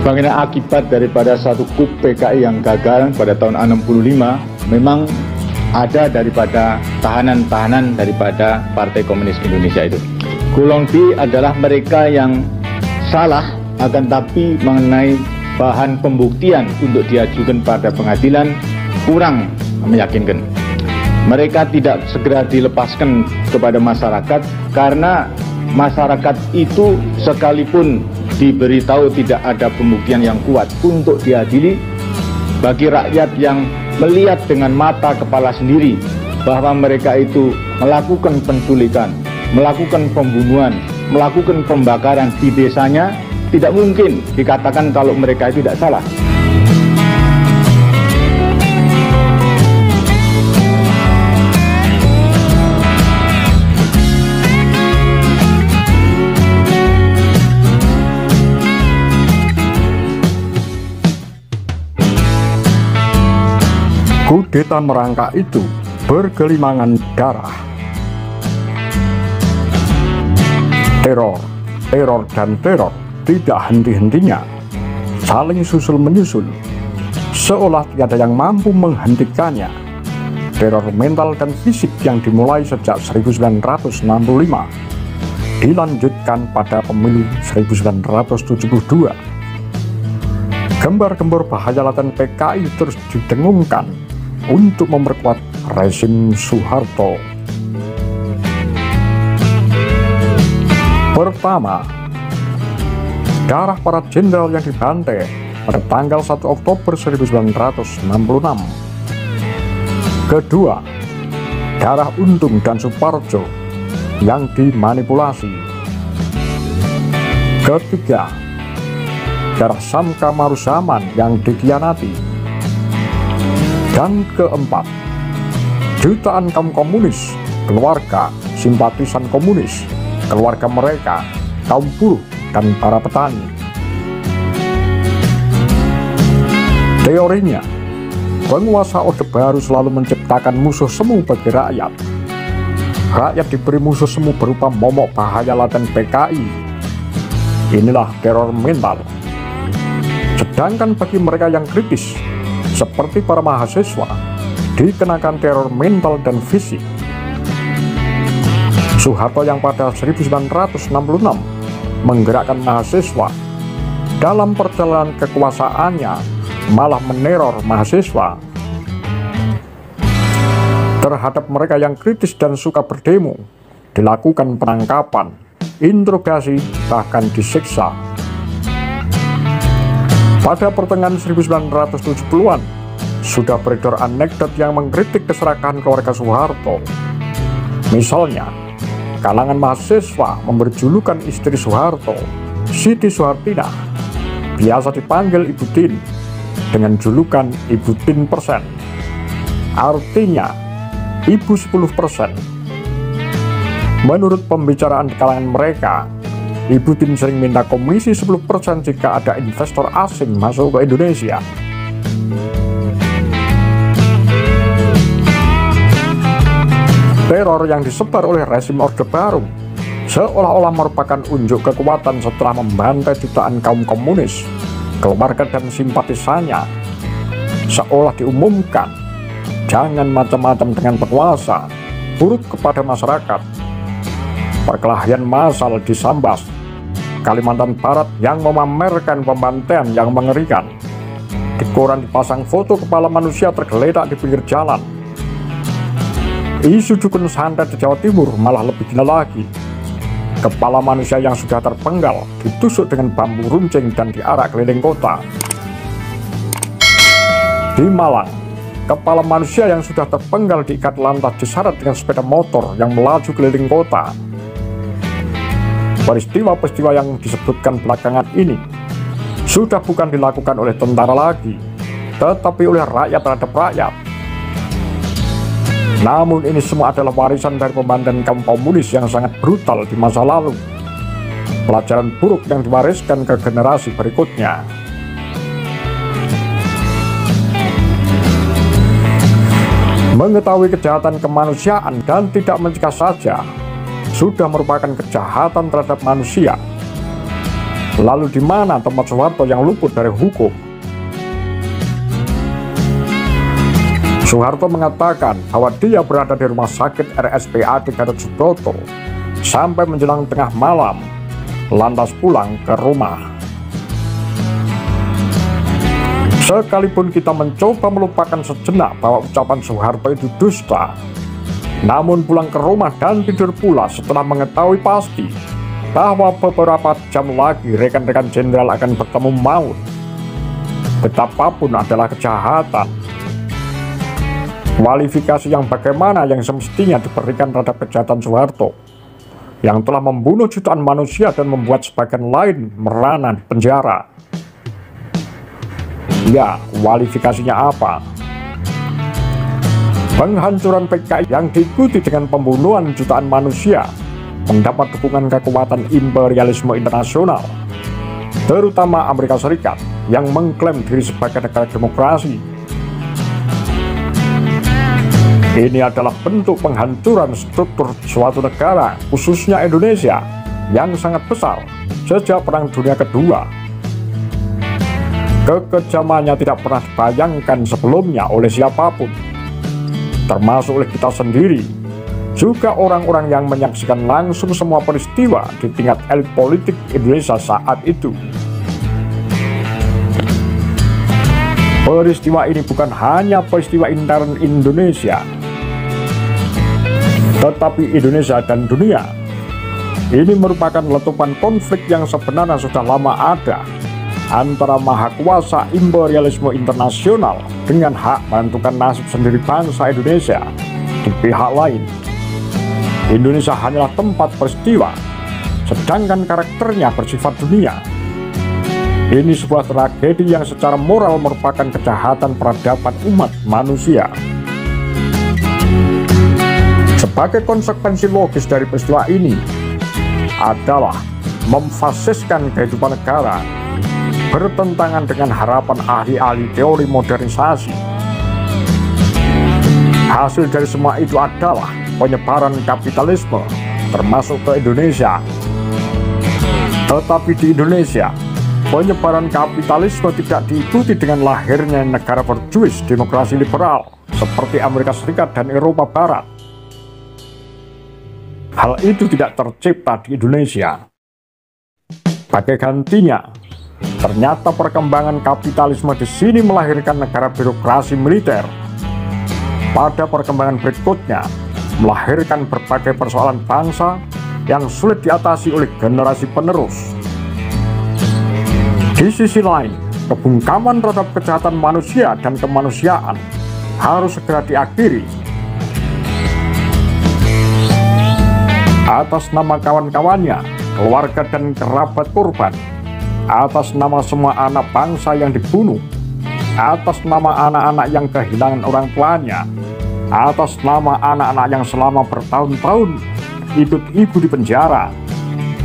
Sebagai akibat daripada satu coup PKI yang gagal pada tahun 65, memang ada daripada tahanan-tahanan daripada Partai Komunis Indonesia itu. Golong B adalah mereka yang salah, akan tapi mengenai bahan pembuktian untuk diajukan pada pengadilan kurang meyakinkan. Mereka tidak segera dilepaskan kepada masyarakat karena masyarakat itu sekalipun diberitahu tidak ada pembuktian yang kuat untuk diadili, bagi rakyat yang melihat dengan mata kepala sendiri bahwa mereka itu melakukan penculikan, melakukan pembunuhan, melakukan pembakaran di desanya, tidak mungkin dikatakan kalau mereka itu tidak salah. Kudeta merangkak itu bergelimangan darah. Teror dan teror tidak henti-hentinya, saling susul-menyusul, seolah tiada yang mampu menghentikannya. Teror mental dan fisik yang dimulai sejak 1965 dilanjutkan pada pemilu 1972. Gembar-gembor bahaya laten PKI terus didengungkan untuk memperkuat rezim Soeharto. Pertama, darah para jenderal yang dibantai pada tanggal 1 Oktober 1966. Kedua, darah Untung dan Suparjo yang dimanipulasi. Ketiga, darah Samka Maruzaman yang dikhianati. Dan keempat, jutaan kaum komunis, keluarga, simpatisan komunis, keluarga mereka, kaum buruh, dan para petani. Teorinya, penguasa Orde Baru selalu menciptakan musuh semu bagi rakyat. Rakyat diberi musuh semu berupa momok bahaya laten PKI. Inilah teror mental. Sedangkan bagi mereka yang kritis, seperti para mahasiswa, dikenakan teror mental dan fisik. Soeharto yang pada 1966 menggerakkan mahasiswa dalam perjalanan kekuasaannya malah meneror mahasiswa. Terhadap mereka yang kritis dan suka berdemo, dilakukan penangkapan, interogasi, bahkan disiksa. Pada pertengahan 1970-an, sudah beredar anekdot yang mengkritik keserakahan keluarga Soeharto. Misalnya, kalangan mahasiswa memberi julukan istri Soeharto, Siti Soehartina, biasa dipanggil Ibu Tin, dengan julukan Ibu Tin Persen. Artinya, Ibu 10%. Menurut pembicaraan di kalangan mereka, Ibu Tin sering minta komisi 10% jika ada investor asing masuk ke Indonesia. Teror yang disebar oleh rezim Orde Baru seolah-olah merupakan unjuk kekuatan setelah membantai jutaan kaum komunis, keluarga dan simpatisannya. Seolah diumumkan, jangan macam-macam dengan penguasa, buruk kepada masyarakat. Perkelahian massal di Sambas, Kalimantan Barat yang memamerkan pembantaian yang mengerikan. Di koran dipasang foto kepala manusia tergeletak di pinggir jalan. Isu dukun santet di Jawa Timur malah lebih gila lagi. Kepala manusia yang sudah terpenggal ditusuk dengan bambu runcing dan diarak keliling kota. Di Malang, kepala manusia yang sudah terpenggal diikat lantas diseret dengan sepeda motor yang melaju keliling kota. Peristiwa-peristiwa yang disebutkan belakangan ini sudah bukan dilakukan oleh tentara lagi, tetapi oleh rakyat terhadap rakyat. Namun ini semua adalah warisan dari pembantaian kaum komunis yang sangat brutal di masa lalu. Pelajaran buruk yang diwariskan ke generasi berikutnya. Mengetahui kejahatan kemanusiaan dan tidak mencegah saja sudah merupakan kejahatan terhadap manusia. Lalu di mana tempat Soeharto yang luput dari hukum? Soeharto mengatakan bahwa dia berada di rumah sakit RSPAD Gatot Subroto sampai menjelang tengah malam, lantas pulang ke rumah. Sekalipun kita mencoba melupakan sejenak bahwa ucapan Soeharto itu dusta, namun pulang ke rumah dan tidur pula setelah mengetahui pasti bahwa beberapa jam lagi rekan-rekan jenderal akan bertemu maut, betapapun adalah kejahatan. Kualifikasi yang bagaimana yang semestinya diberikan terhadap kejahatan Soeharto yang telah membunuh jutaan manusia dan membuat sebagian lain merana di penjara? Ya, kualifikasinya apa? Penghancuran PKI yang diikuti dengan pembunuhan jutaan manusia mendapat dukungan kekuatan imperialisme internasional, terutama Amerika Serikat yang mengklaim diri sebagai negara demokrasi. Ini adalah bentuk penghancuran struktur suatu negara, khususnya Indonesia, yang sangat besar sejak Perang Dunia Kedua. Kekejamannya tidak pernah dibayangkan sebelumnya oleh siapapun, termasuk oleh kita sendiri, juga orang-orang yang menyaksikan langsung semua peristiwa di tingkat elit politik Indonesia saat itu. Peristiwa ini bukan hanya peristiwa intern Indonesia, tetapi Indonesia dan dunia. Ini merupakan letupan konflik yang sebenarnya sudah lama ada antara mahakuasa imperialisme internasional dengan hak menentukan nasib sendiri bangsa Indonesia di pihak lain. Indonesia hanyalah tempat peristiwa, sedangkan karakternya bersifat dunia. Ini sebuah tragedi yang secara moral merupakan kejahatan peradaban umat manusia. Sebagai konsekuensi logis dari peristiwa ini adalah memfasiskan kehidupan negara, bertentangan dengan harapan ahli-ahli teori modernisasi. Hasil dari semua itu adalah penyebaran kapitalisme, termasuk ke Indonesia. Tetapi di Indonesia, penyebaran kapitalisme tidak diikuti dengan lahirnya negara berjuis demokrasi liberal seperti Amerika Serikat dan Eropa Barat. Hal itu tidak tercipta di Indonesia. Sebagai gantinya, ternyata perkembangan kapitalisme di sini melahirkan negara birokrasi militer. Pada perkembangan berikutnya, melahirkan berbagai persoalan bangsa yang sulit diatasi oleh generasi penerus. Di sisi lain, kebungkaman terhadap kejahatan manusia dan kemanusiaan harus segera diakhiri. Atas nama kawan-kawannya, keluarga dan kerabat korban, atas nama semua anak bangsa yang dibunuh, atas nama anak-anak yang kehilangan orang tuanya, atas nama anak-anak yang selama bertahun-tahun ikut ibu di penjara,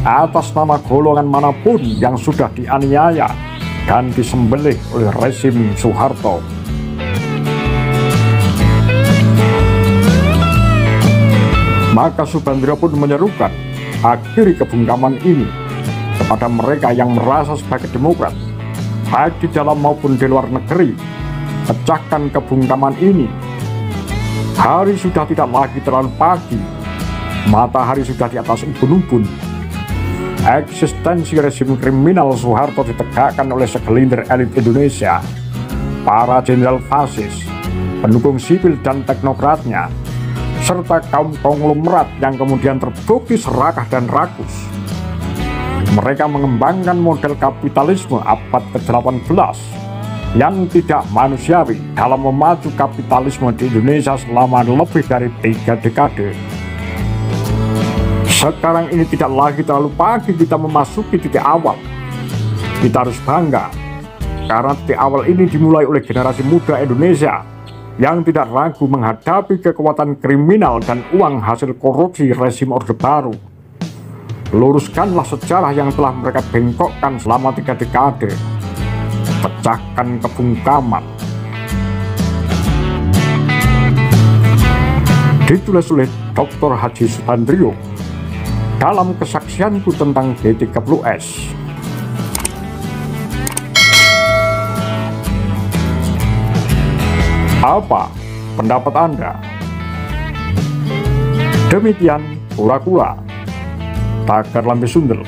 atas nama golongan manapun yang sudah dianiaya dan disembelih oleh rezim Soeharto. Maka Subandrio pun menyerukan akhiri kebungkaman ini kepada mereka yang merasa sebagai demokrat, baik di dalam maupun di luar negeri. Pecahkan kebungkaman ini. Hari sudah tidak lagi terlalu pagi, matahari sudah di atas ubun-ubun. Eksistensi rezim kriminal Soeharto ditegakkan oleh segelintir elit Indonesia, para jenderal fasis, pendukung sipil dan teknokratnya, serta kaum konglomerat yang kemudian terbukti serakah dan rakus. Mereka mengembangkan model kapitalisme abad ke-18 yang tidak manusiawi dalam memacu kapitalisme di Indonesia selama lebih dari 3 dekade. Sekarang ini tidak lagi terlalu pagi kita memasuki titik awal. Kita harus bangga karena titik awal ini dimulai oleh generasi muda Indonesia yang tidak ragu menghadapi kekuatan kriminal dan uang hasil korupsi rezim Orde Baru. Luruskanlah sejarah yang telah mereka bengkokkan selama 3 dekade. Pecahkan kebungkaman. Ditulis oleh Dr. Haji Subandrio dalam kesaksianku tentang G30S. Apa pendapat Anda? Demikian Kura-Kura Tagar Lambe Sundel.